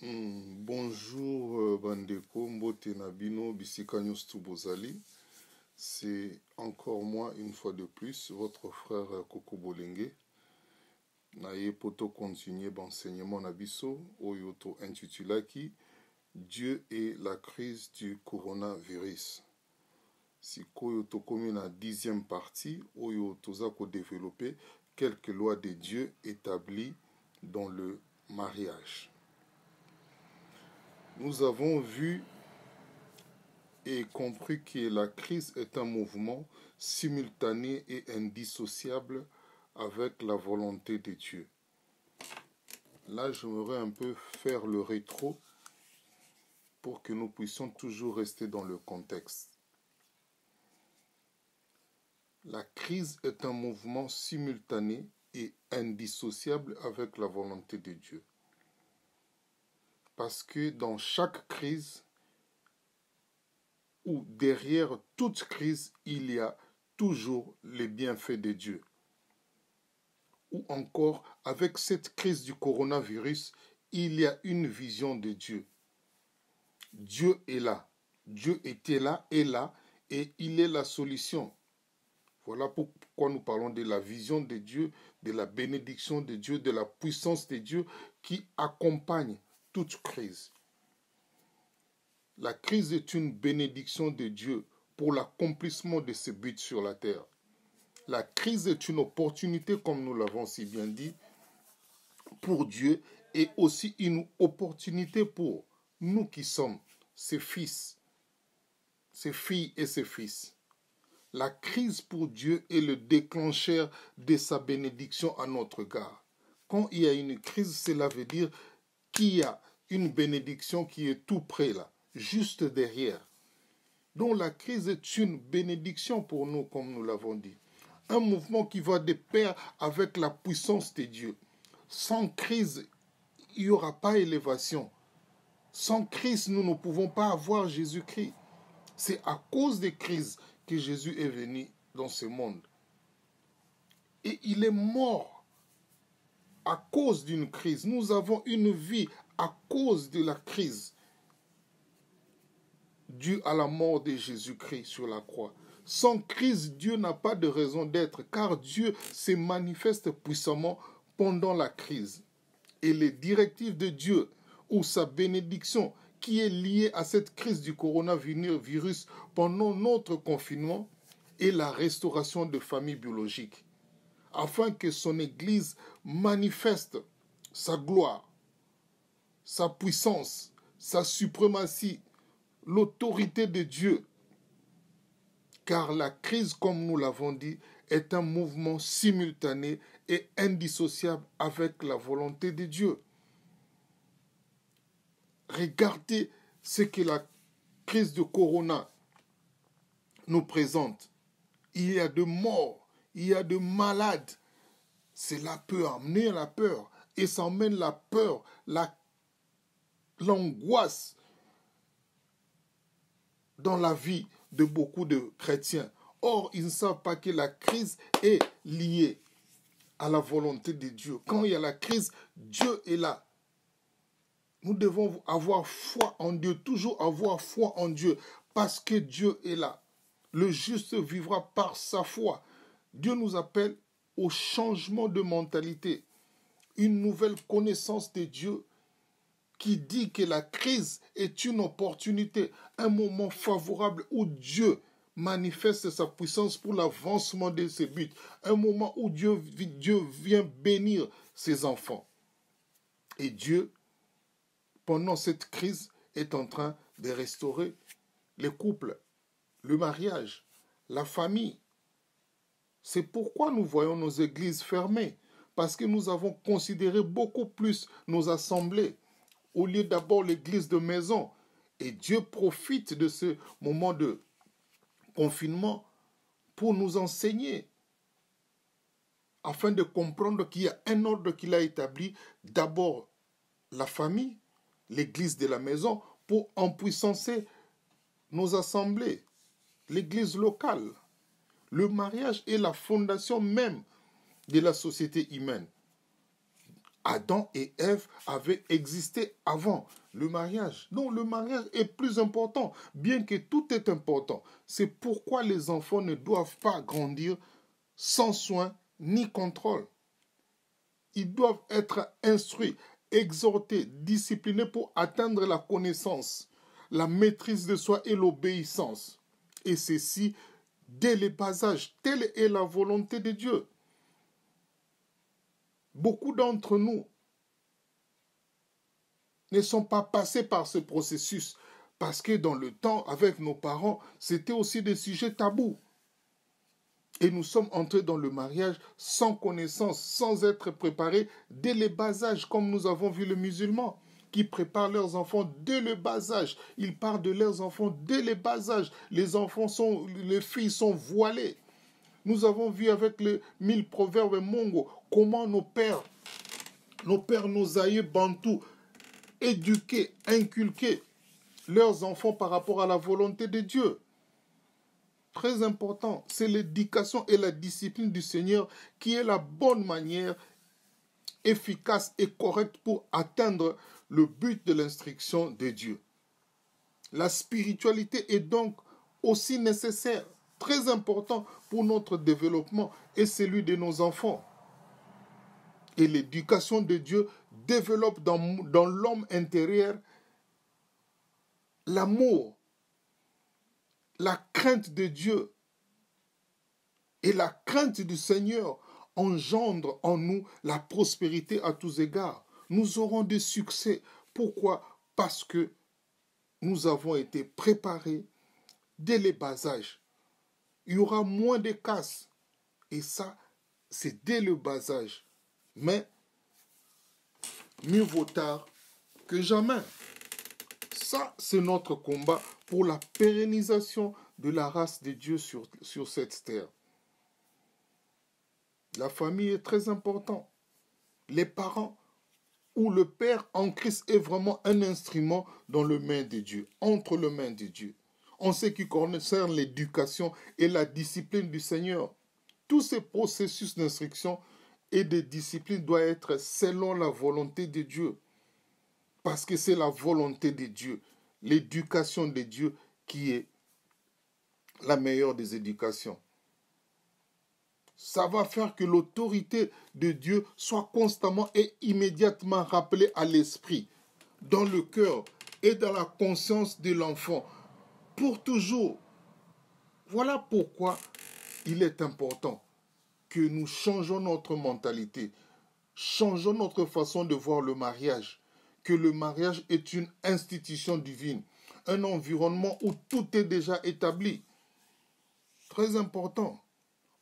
Bonjour Bandeko, Mbote Nabino, Bisika News Tubozali. C'est encore moi, une fois de plus, votre frère Koko Bolenge. Naye poto continuer l'enseignement Nabiso, Oyoto intitulaki Dieu et la crise du coronavirus. Si Koyoto comme la 10e partie, Oyoto Zako développer quelques lois de Dieu établies dans le mariage. Nous avons vu et compris que la crise est un mouvement simultané et indissociable avec la volonté de Dieu. Là, j'aimerais un peu faire le rétro pour que nous puissions toujours rester dans le contexte. La crise est un mouvement simultané et indissociable avec la volonté de Dieu. Parce que dans chaque crise, ou derrière toute crise, il y a toujours les bienfaits de Dieu. Ou encore, avec cette crise du coronavirus, il y a une vision de Dieu. Dieu est là. Dieu était là, est là, et il est la solution. Voilà pourquoi nous parlons de la vision de Dieu, de la bénédiction de Dieu, de la puissance de Dieu qui accompagne toute crise. La crise est une bénédiction de Dieu pour l'accomplissement de ses buts sur la terre. La crise est une opportunité, comme nous l'avons si bien dit, pour Dieu et aussi une opportunité pour nous qui sommes ses fils, ses filles et ses fils. La crise pour Dieu est le déclencheur de sa bénédiction à notre égard. Quand il y a une crise, cela veut dire qu'il y a une bénédiction qui est tout près là, juste derrière. Donc la crise est une bénédiction pour nous, comme nous l'avons dit. Un mouvement qui va de pair avec la puissance de Dieu. Sans crise, il n'y aura pas élévation. Sans crise, nous ne pouvons pas avoir Jésus-Christ. C'est à cause des crises que Jésus est venu dans ce monde. Et il est mort à cause d'une crise. Nous avons une vie à cause de la crise due à la mort de Jésus-Christ sur la croix. Sans crise, Dieu n'a pas de raison d'être, car Dieu se manifeste puissamment pendant la crise. Et les directives de Dieu ou sa bénédiction qui est liée à cette crise du coronavirus pendant notre confinement est la restauration de familles biologiques, afin que son Église manifeste sa gloire, sa puissance, sa suprématie, l'autorité de Dieu. Car la crise, comme nous l'avons dit, est un mouvement simultané et indissociable avec la volonté de Dieu. Regardez ce que la crise de Corona nous présente. Il y a de morts, il y a de malades. Cela peut amener la peur. Et ça emmène la peur, l'angoisse dans la vie de beaucoup de chrétiens. Or, ils ne savent pas que la crise est liée à la volonté de Dieu. Quand il y a la crise, Dieu est là. Nous devons avoir foi en Dieu, toujours avoir foi en Dieu, parce que Dieu est là. Le juste vivra par sa foi. Dieu nous appelle au changement de mentalité, une nouvelle connaissance de Dieu qui dit que la crise est une opportunité, un moment favorable où Dieu manifeste sa puissance pour l'avancement de ses buts, un moment où Dieu vient bénir ses enfants. Et Dieu, pendant cette crise, est en train de restaurer les couples, le mariage, la famille. C'est pourquoi nous voyons nos églises fermées, parce que nous avons considéré beaucoup plus nos assemblées, au lieu d'abord l'église de maison. Et Dieu profite de ce moment de confinement pour nous enseigner, afin de comprendre qu'il y a un ordre qu'il a établi, d'abord la famille, l'église de la maison, pour empuissancer nos assemblées, l'église locale. Le mariage est la fondation même de la société humaine. Adam et Ève avaient existé avant le mariage. Non, le mariage est plus important, bien que tout est important. C'est pourquoi les enfants ne doivent pas grandir sans soin ni contrôle. Ils doivent être instruits, exhortés, disciplinés pour atteindre la connaissance, la maîtrise de soi et l'obéissance. Et ceci dès le bas âge. Telle est la volonté de Dieu. Beaucoup d'entre nous ne sont pas passés par ce processus parce que dans le temps, avec nos parents, c'était aussi des sujets tabous. Et nous sommes entrés dans le mariage sans connaissance, sans être préparés dès le bas âge, comme nous avons vu les musulmans qui préparent leurs enfants dès le bas âge. Ils parlent de leurs enfants dès le bas âge. Les filles sont voilées. Nous avons vu avec les 1000 proverbes mongo comment nos pères, nos aïeux bantous, éduquaient, inculquaient leurs enfants par rapport à la volonté de Dieu. Très important, c'est l'éducation et la discipline du Seigneur qui est la bonne manière efficace et correcte pour atteindre le but de l'instruction de Dieu. La spiritualité est donc aussi nécessaire, très important pour notre développement et celui de nos enfants. Et l'éducation de Dieu développe dans l'homme intérieur l'amour, la crainte de Dieu. Et la crainte du Seigneur engendre en nous la prospérité à tous égards. Nous aurons des succès. Pourquoi? Parce que nous avons été préparés dès les bas âges. Il y aura moins de casses. Et ça, c'est dès le bas âge. Mais mieux vaut tard que jamais. Ça, c'est notre combat pour la pérennisation de la race de Dieu sur cette terre. La famille est très importante. Les parents ou le Père en Christ est vraiment un instrument dans les mains de Dieu, entre les mains de Dieu. En ce qui concerne l'éducation et la discipline du Seigneur, tous ces processus d'instruction et de discipline doivent être selon la volonté de Dieu. Parce que c'est la volonté de Dieu, l'éducation de Dieu qui est la meilleure des éducations. Ça va faire que l'autorité de Dieu soit constamment et immédiatement rappelée à l'esprit, dans le cœur et dans la conscience de l'enfant, pour toujours. Voilà pourquoi il est important que nous changeons notre mentalité, changeons notre façon de voir le mariage, que le mariage est une institution divine, un environnement où tout est déjà établi. Très important.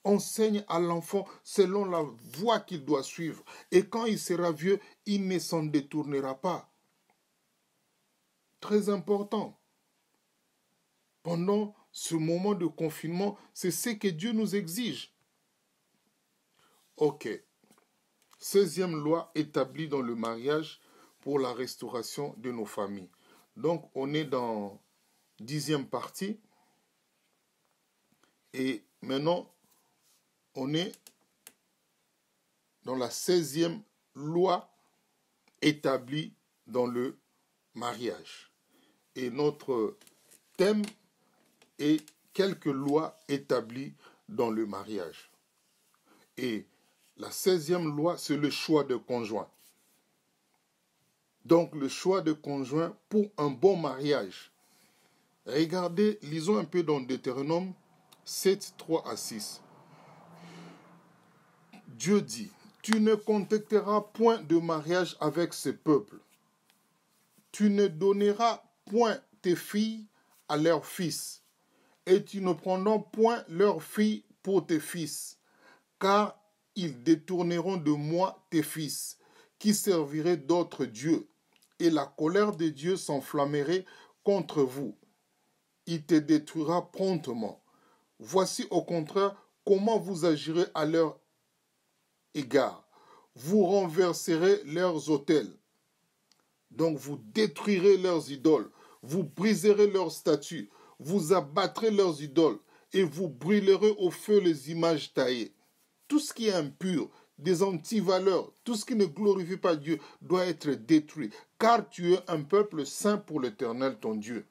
Enseigne à l'enfant selon la voie qu'il doit suivre. Et quand il sera vieux, il ne s'en détournera pas. Très important. Pendant ce moment de confinement, c'est ce que Dieu nous exige. Ok. 16e loi établie dans le mariage pour la restauration de nos familles. Donc, on est dans 10e partie. Et maintenant, on est dans la 16e loi établie dans le mariage. Et notre thème est quelques lois établies dans le mariage. Et la 16e loi, c'est le choix de conjoint. Donc le choix de conjoint pour un bon mariage. Regardez, lisons un peu dans Deutéronome 7, 3 à 6. Dieu dit, tu ne contracteras point de mariage avec ce peuple. Tu ne donneras point tes filles à leurs fils, et tu ne prendras point leurs filles pour tes fils, car ils détourneront de moi tes fils, qui serviraient d'autres dieux, et la colère de Dieu s'enflammerait contre vous. Il te détruira promptement. Voici au contraire comment vous agirez à leur égard. Vous renverserez leurs autels. Donc vous détruirez leurs idoles, vous briserez leurs statues, vous abattrez leurs idoles et vous brûlerez au feu les images taillées. Tout ce qui est impur, des antivaleurs, tout ce qui ne glorifie pas Dieu doit être détruit, car tu es un peuple saint pour l'Éternel ton Dieu.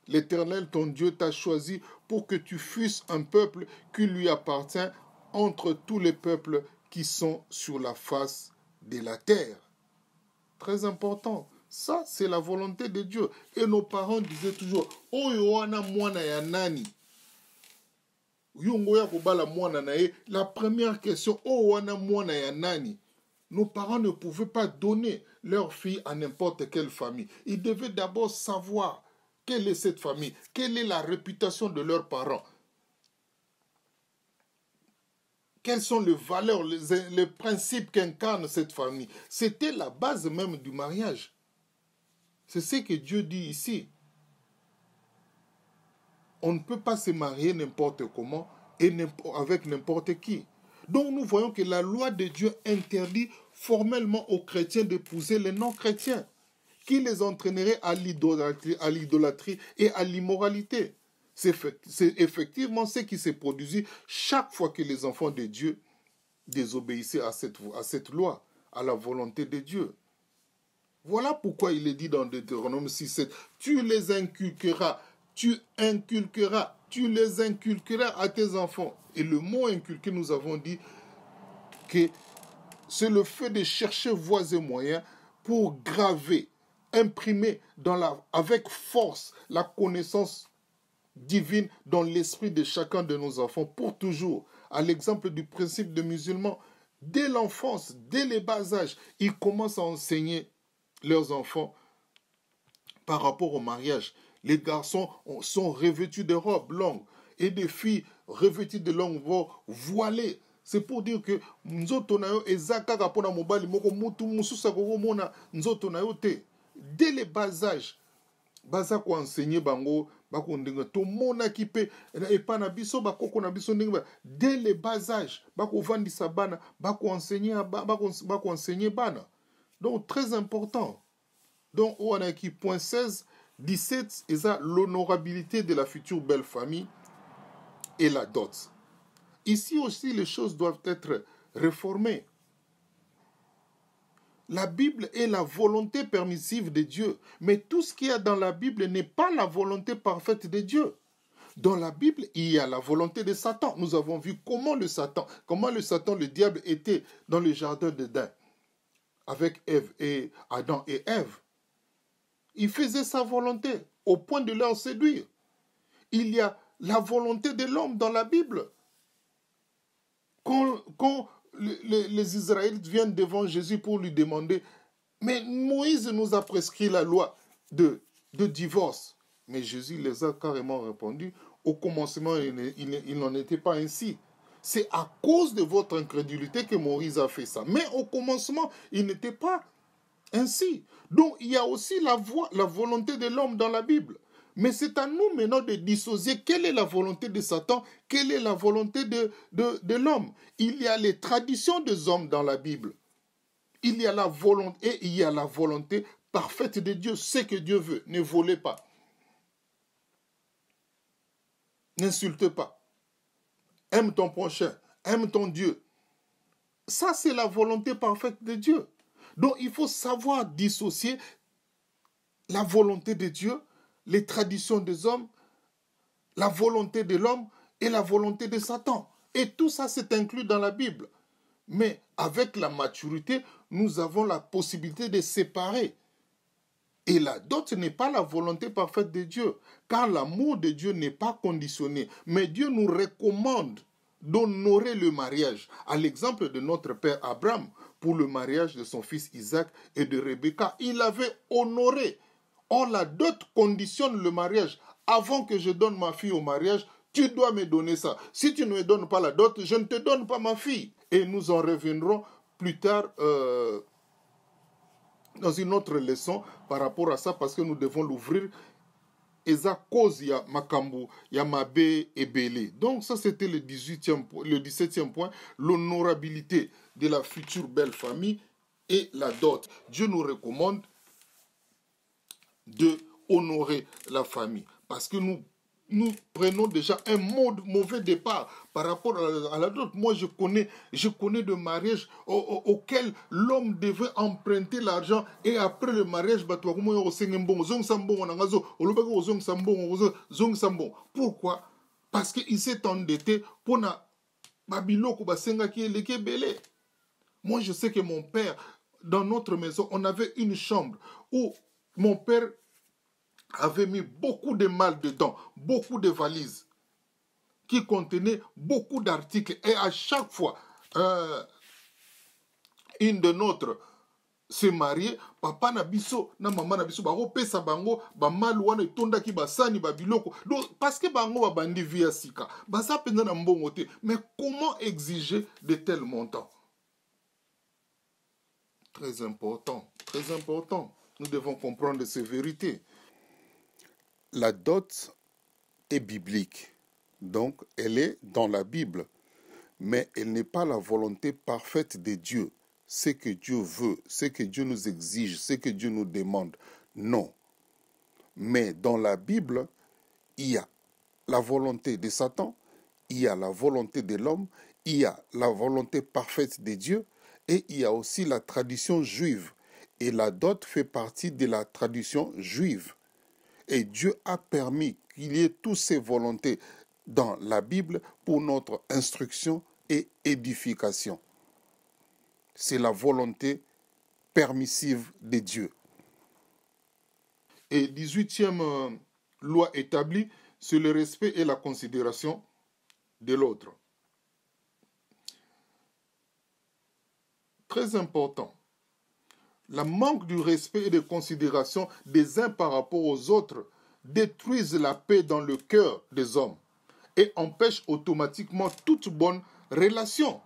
L'Éternel ton Dieu t'a choisi pour que tu fusses un peuple qui lui appartient entre tous les peuples qui sont sur la face de la terre. Très important. Ça, c'est la volonté de Dieu. Et nos parents disaient toujours, « Oyo wana mwana ya nani ?» La première question, « Oh wana mwana ya nani ?» Nos parents ne pouvaient pas donner leur fille à n'importe quelle famille. Ils devaient d'abord savoir quelle est cette famille, quelle est la réputation de leurs parents. Quelles sont les valeurs, les principes qu'incarne cette famille. C'était la base même du mariage. C'est ce que Dieu dit ici. On ne peut pas se marier n'importe comment et avec n'importe qui. Donc nous voyons que la loi de Dieu interdit formellement aux chrétiens d'épouser les non-chrétiens, qui les entraînerait à l'idolâtrie et à l'immoralité. C'est effectivement ce qui s'est produit chaque fois que les enfants de Dieu désobéissaient à cette loi, à la volonté de Dieu. Voilà pourquoi il est dit dans Deutéronome 6:7, tu les inculqueras à tes enfants. Et le mot inculquer, nous avons dit que c'est le fait de chercher voies et moyens pour graver, imprimer avec force la connaissance divine dans l'esprit de chacun de nos enfants pour toujours. À l'exemple du principe de musulmans, dès l'enfance, dès les bas âges, ils commencent à enseigner leurs enfants par rapport au mariage. Les garçons sont revêtus de robes longues et les filles revêtues de longues robes voilées. C'est pour dire que dès les bas âges, baza ko enseigner bango bako ndinga to mona kipe e pa na biso bakoko na biso ndinga dès les bas âges bako vandisa bana bako enseigner bana. Donc très important. Donc on a qui point 16 17 et ça l'honorabilité de la future belle famille et la dot. Ici aussi les choses doivent être réformées. La Bible est la volonté permissive de Dieu. Mais tout ce qu'il y a dans la Bible n'est pas la volonté parfaite de Dieu. Dans la Bible, il y a la volonté de Satan. Nous avons vu comment le Satan, le diable était dans le jardin d'Éden avec Adam et Ève. Il faisait sa volonté au point de leur séduire. Il y a la volonté de l'homme dans la Bible. Quand les Israélites viennent devant Jésus pour lui demander, mais Moïse nous a prescrit la loi de divorce. Mais Jésus les a carrément répondu, au commencement, il n'en était pas ainsi. C'est à cause de votre incrédulité que Moïse a fait ça. Mais au commencement, il n'était pas ainsi. Donc, il y a aussi la volonté de l'homme dans la Bible. Mais c'est à nous maintenant de dissocier quelle est la volonté de Satan, quelle est la volonté de l'homme. Il y a les traditions des hommes dans la Bible. Il y a la volonté et il y a la volonté parfaite de Dieu. Ce que Dieu veut. Ne volez pas. N'insulte pas. Aime ton prochain. Aime ton Dieu. Ça, c'est la volonté parfaite de Dieu. Donc, il faut savoir dissocier la volonté de Dieu, les traditions des hommes, la volonté de l'homme et la volonté de Satan. Et tout ça, c'est inclus dans la Bible. Mais avec la maturité, nous avons la possibilité de séparer. Et la dot n'est pas la volonté parfaite de Dieu, car l'amour de Dieu n'est pas conditionné. Mais Dieu nous recommande d'honorer le mariage, à l'exemple de notre père Abraham, pour le mariage de son fils Isaac et de Rebecca. Il avait honoré. Or, la dot conditionne le mariage. Avant que je donne ma fille au mariage, tu dois me donner ça. Si tu ne me donnes pas la dot, je ne te donne pas ma fille. Et nous en reviendrons plus tard dans une autre leçon par rapport à ça, parce que nous devons l'ouvrir. Eza cause ya makambu, ya mabe et belé. Donc ça c'était le 17e point, l'honorabilité de la future belle famille et la dot. Dieu nous recommande de honorer la famille. Parce que nous nous prenons déjà un mauvais départ par rapport à la dot. Moi, je connais de mariages auxquels l'homme devait emprunter l'argent et après le mariage, pourquoi? Parce qu'il s'est endetté pour na babiloko basenga qui est belé. Moi, je sais que mon père, dans notre maison, on avait une chambre où mon père avait mis beaucoup de mal dedans, beaucoup de valises qui contenaient beaucoup d'articles. Et à chaque fois, une de notre se marier, papa na biso na maman na biso bako pesa bango ba malu wana etonda ki basani ba biloko. Donc parce que bango ba bandi via sika, basa penza na mbongo te. Mais comment exiger de tels montants? Très important, très important. Nous devons comprendre ces vérités. La dot est biblique, donc elle est dans la Bible, mais elle n'est pas la volonté parfaite de Dieu. Ce que Dieu veut, ce que Dieu nous exige, ce que Dieu nous demande. Non. Mais dans la Bible, il y a la volonté de Satan, il y a la volonté de l'homme, il y a la volonté parfaite de Dieu et il y a aussi la tradition juive. Et la dot fait partie de la tradition juive. Et Dieu a permis qu'il y ait toutes ces volontés dans la Bible pour notre instruction et édification. C'est la volonté permissive de Dieu. Et 18e loi établie, c'est le respect et la considération de l'autre. Très important. Le manque du respect et de considération des uns par rapport aux autres détruisent la paix dans le cœur des hommes et empêche automatiquement toute bonne relation.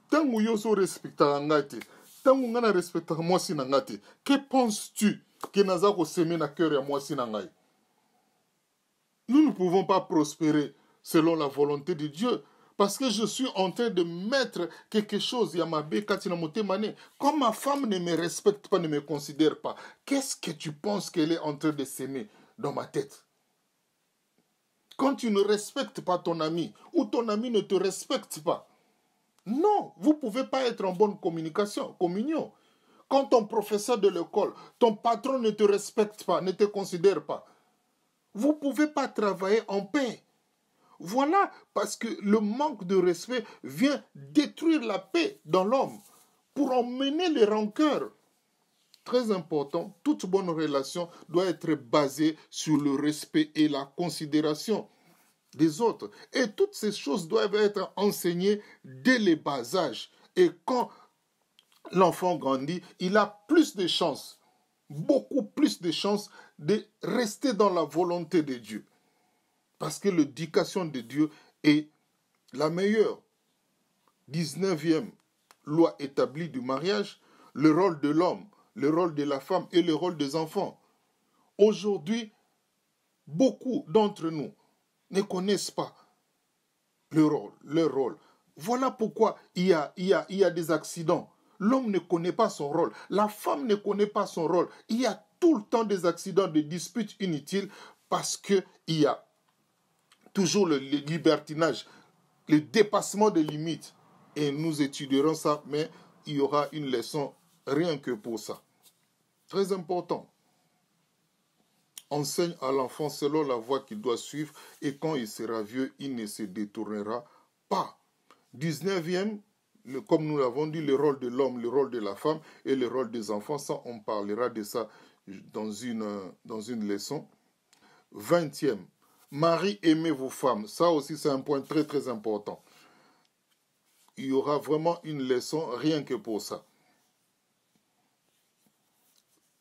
Tangu yoso respecta ngati, tangu ngana respecta mwasi na ngati, que penses-tu que naza ko semer na cœur ya mwasi na ngai? Nous ne pouvons pas prospérer selon la volonté de Dieu. Parce que je suis en train de mettre quelque chose, comme ma femme ne me respecte pas, ne me considère pas, qu'est-ce que tu penses qu'elle est en train de s'aimer dans ma tête? Quand tu ne respectes pas ton ami, ou ton ami ne te respecte pas, non, vous ne pouvez pas être en bonne communion. Quand ton professeur de l'école, ton patron ne te respecte pas, ne te considère pas, vous ne pouvez pas travailler en paix. Voilà, parce que le manque de respect vient détruire la paix dans l'homme pour emmener les rancœurs. Très important, toute bonne relation doit être basée sur le respect et la considération des autres. Et toutes ces choses doivent être enseignées dès le bas âge. Et quand l'enfant grandit, il a plus de chances, beaucoup plus de chances de rester dans la volonté de Dieu. Parce que l'éducation de Dieu est la meilleure. 19e loi établie du mariage, le rôle de l'homme, le rôle de la femme et le rôle des enfants. Aujourd'hui, beaucoup d'entre nous ne connaissent pas leur rôle. Voilà pourquoi il y a des accidents. L'homme ne connaît pas son rôle. La femme ne connaît pas son rôle. Il y a tout le temps des accidents, des disputes inutiles parce qu'il y a toujours le libertinage, le dépassement des limites. Et nous étudierons ça, mais il y aura une leçon rien que pour ça. Très important. Enseigne à l'enfant selon la voie qu'il doit suivre et quand il sera vieux, il ne se détournera pas. 19e, comme nous l'avons dit, le rôle de l'homme, le rôle de la femme et le rôle des enfants. Ça, on parlera de ça dans une leçon. 20e, Marie, aimez vos femmes. Ça aussi, c'est un point très, très important. Il y aura vraiment une leçon rien que pour ça.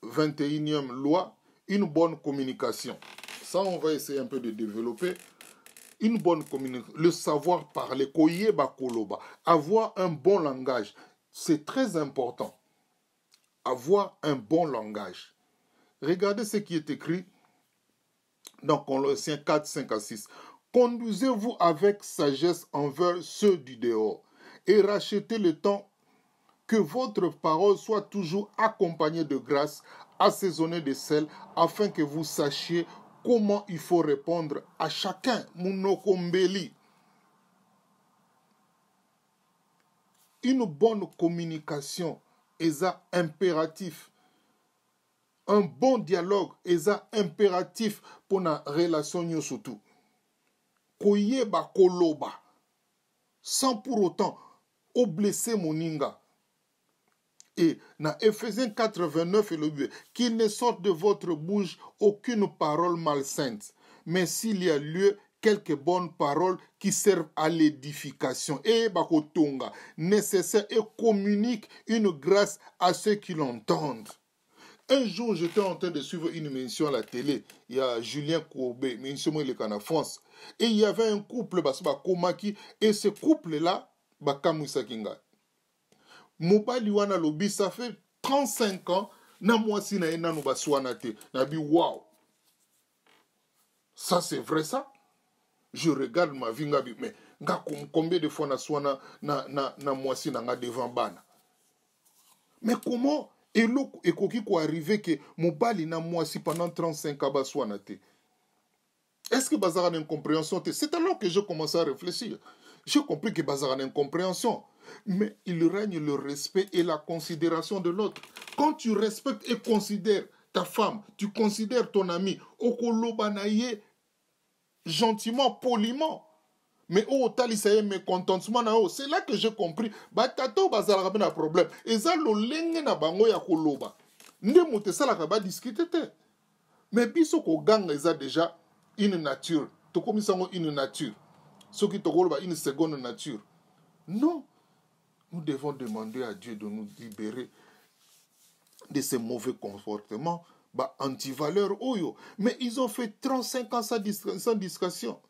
21e loi, une bonne communication. Ça, on va essayer un peu de développer. Une bonne communication, le savoir parler, avoir un bon langage, c'est très important. Avoir un bon langage. Regardez ce qui est écrit dans Colossiens 4, 5 à 6. Conduisez-vous avec sagesse envers ceux du dehors et rachetez le temps que votre parole soit toujours accompagnée de grâce, assaisonnée de sel, afin que vous sachiez comment il faut répondre à chacun. Munokombeli. Une bonne communication est impératif. Un bon dialogue est impératif pour la relation surtout. Koyeba koloba. Sans pour autant blesser moninga. Et dans Ephésiens 4:29, il dit qu'il ne sorte de votre bouche aucune parole malsainte, mais s'il y a lieu, quelques bonnes paroles qui servent à l'édification et bakotonga nécessaire et communique une grâce à ceux qui l'entendent. Un jour, j'étais en train de suivre une émission à la télé. Il y a Julien Courbet, mais il est en France. Et il y avait un couple, et ce couple-là, Bakamusakinga. Mobali wana lobi, ça fait 35 ans, na mwasi na ena no baswana te. Na bi wow. Ça c'est vrai ça? Je regarde ma vie ngabi, mais combien de fois na swana na mwasi na nga devant bana. Mais comment ekoki ko arriver que mobali na mwasi pendant 35 ans baswana te? Est-ce que bazara une incompréhension? C'est alors que je commence à réfléchir. J'ai compris que bazara une incompréhension. Mais il règne le respect et la considération de l'autre. Quand tu respectes et considères ta femme, tu considères ton ami, okolobanaye gentiment, poliment. Mais talisaye mécontentement na c'est là que j'ai compris. Batato bazara un problème. Et ça lolenge na bango ya koloba. Nde mote sala ka ba discuter te. Mais biso ko ganga eza déjà une nature. To komisango une nature. Ce qui te koloba une seconde nature. Non. Nous devons demander à Dieu de nous libérer de ces mauvais comportements anti-valeurs. Mais ils ont fait 35 ans sans discussion.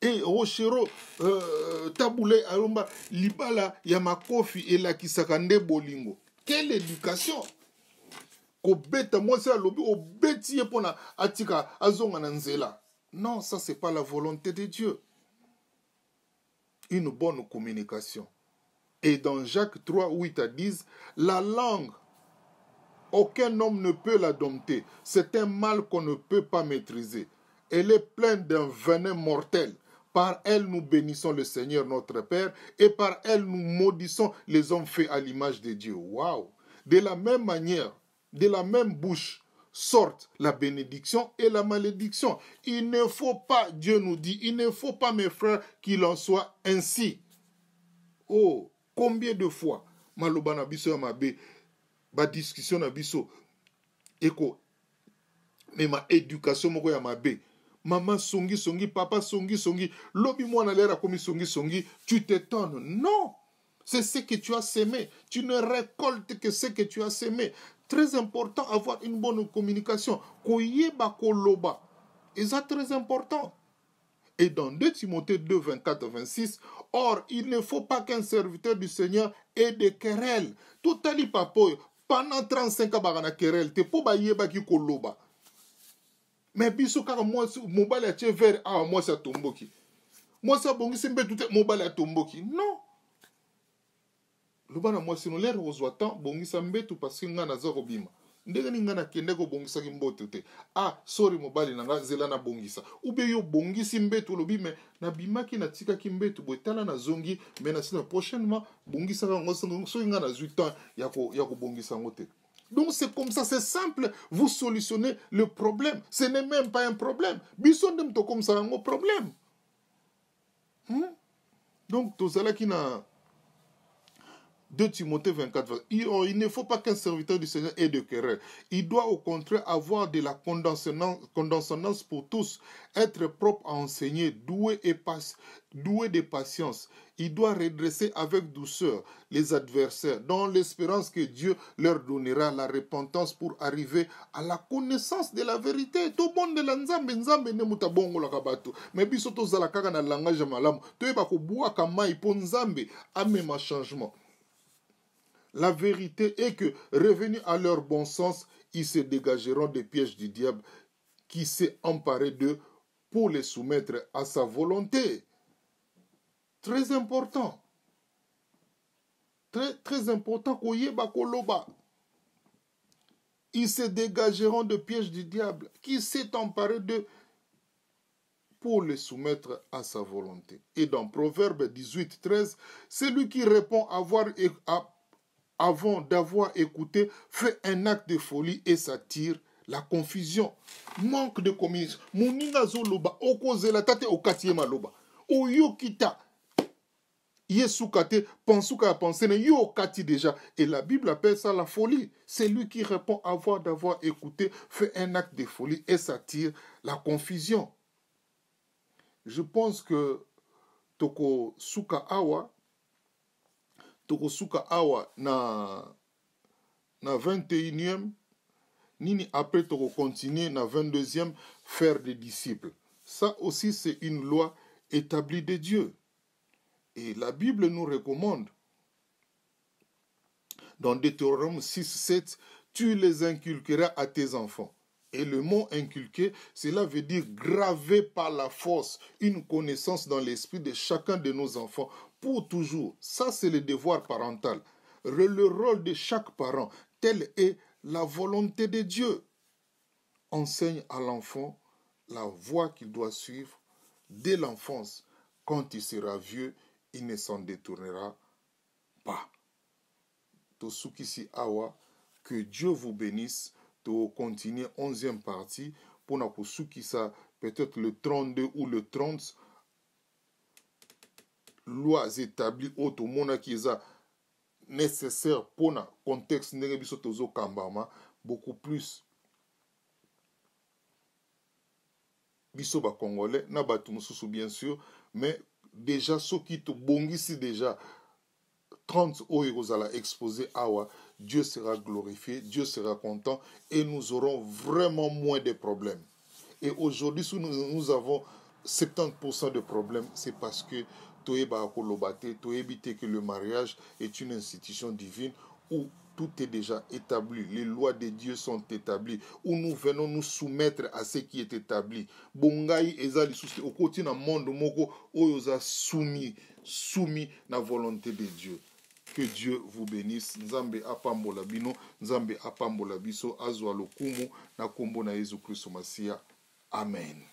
Et Rochero, Taboulé, Arumba, Libala, Yamakofi et la Kisakande Bolingo. Quelle éducation! Kobeta, moi c'est lobby, obéti pour na atika azongananzela. Non, ça c'est pas la volonté de Dieu. Une bonne communication. Et dans Jacques 3, 8 à 10, la langue, aucun homme ne peut la dompter. C'est un mal qu'on ne peut pas maîtriser. Elle est pleine d'un venin mortel. Par elle, nous bénissons le Seigneur notre Père, et par elle, nous maudissons les hommes faits à l'image de Dieu. Waouh! De la même manière, de la même bouche, sortent la bénédiction et la malédiction. Il ne faut pas, Dieu nous dit, il ne faut pas, mes frères, qu'il en soit ainsi. Oh! Combien de fois, maloba na biso ya mabe, ba discussion na biso, eko, mais ma éducation moko ya mabe, maman songi, papa songi, lobi mwana lera komi songi, tu t'étonnes. Non! C'est ce que tu as sémé. Tu ne récoltes que ce que tu as sémé. Très important, avoir une bonne communication. Koyeba koloba. Et ça, très important. Et dans 2 Timothée 2, 24 26, or, il ne faut pas qu'un serviteur du Seigneur ait des querelles. Tout ali papoy, pendant 35 ans, bagana querelle, te po ba yeba ki koloba. Mais biso kaka moi, mobile a vers, moi ça tomboki. Moi ça bongi sembe tout mobile a tomboki. Non. Lubana moi sinon l'air aux temps, bongi sembe tout parce que ngana zoro bima. Ndenge ni ngana kende ko bongisa ki mbote te. Sorry mobali na nga zela na bongisa. Ube yo bongisi mbetu lobi me na bimaki na tika ki mbetu boetala na zongi me na sina prochainement bongisa ka ngosango so ngana 8 ans ya ko bongisa ngote. Donc c'est comme ça, c'est simple. Vous solutionnez le problème. Ce n'est même pas un problème. Bison dem to comme ça un problème. Donc tout ça là qui n'a 2 Timothée 24, il ne faut pas qu'un serviteur du Seigneur ait de querelle. Il doit au contraire avoir de la condescendance pour tous, être propre à enseigner, doué de patience. Il doit redresser avec douceur les adversaires, dans l'espérance que Dieu leur donnera la repentance pour arriver à la connaissance de la vérité. Tout bon de la nzambe ne mutabongo la kabato. Mais biso to zala kaka na langage malamu. To eba ko bua kama ipo nzambe amema changement. La vérité est que, revenus à leur bon sens, ils se dégageront des pièges du diable qui s'est emparé d'eux pour les soumettre à sa volonté. Très important. Très, très important. Koyeba koloba. Ils se dégageront de pièges du diable qui s'est emparé d'eux pour les soumettre à sa volonté. Et dans Proverbe 18, 13, celui qui répond avant d'avoir écouté fait un acte de folie et s'attire la confusion. Manque de communication. Moninga zoloba, okozela tate okatie maloba. Oyo kita. Yesukate, pensuka a pensé, yo okati déjà. Et la Bible appelle ça la folie. C'est lui qui répond d'avoir écouté, fait un acte de folie et s'attire la confusion. Je pense que Toko Suka Awa na 21e, nini après Toko continuer na 22e, faire des disciples. Ça aussi c'est une loi établie de Dieu. Et la Bible nous recommande, dans Deutéronome 6, 7, tu les inculqueras à tes enfants. Et le mot inculquer, cela veut dire graver par la force une connaissance dans l'esprit de chacun de nos enfants pour toujours. Ça, c'est le devoir parental. Le rôle de chaque parent, telle est la volonté de Dieu. Enseigne à l'enfant la voie qu'il doit suivre dès l'enfance. Quand il sera vieux, il ne s'en détournera pas. Tosukisi Awa, que Dieu vous bénisse. De continuer 11e partie pour na kusukisa peut-être le 32 ou le 30 lois établies auto mona qui est nécessaire pour na contexte ndenge biso tozo kambama beaucoup plus biso ba congolais na batu mususu bien sûr, mais déjà ceux qui to bongisi déjà 30 oyo kozala exposé awa, Dieu sera glorifié, Dieu sera content et nous aurons vraiment moins de problèmes. Et aujourd'hui, si nous avons 70% de problèmes, c'est parce que toyeba kolobate, toyebite que le mariage est une institution divine où tout est déjà établi, les lois de Dieu sont établies, où nous venons nous soumettre à ce qui est établi. Bongai ezali souci au côté na monde moko oyoza soumis na volonté de Dieu. Que Dieu vous bénisse. Nzambe apambola bino, Nzambe apambola biso, azwa lokumu na kombo na Yesu Kristo Masia. Amen.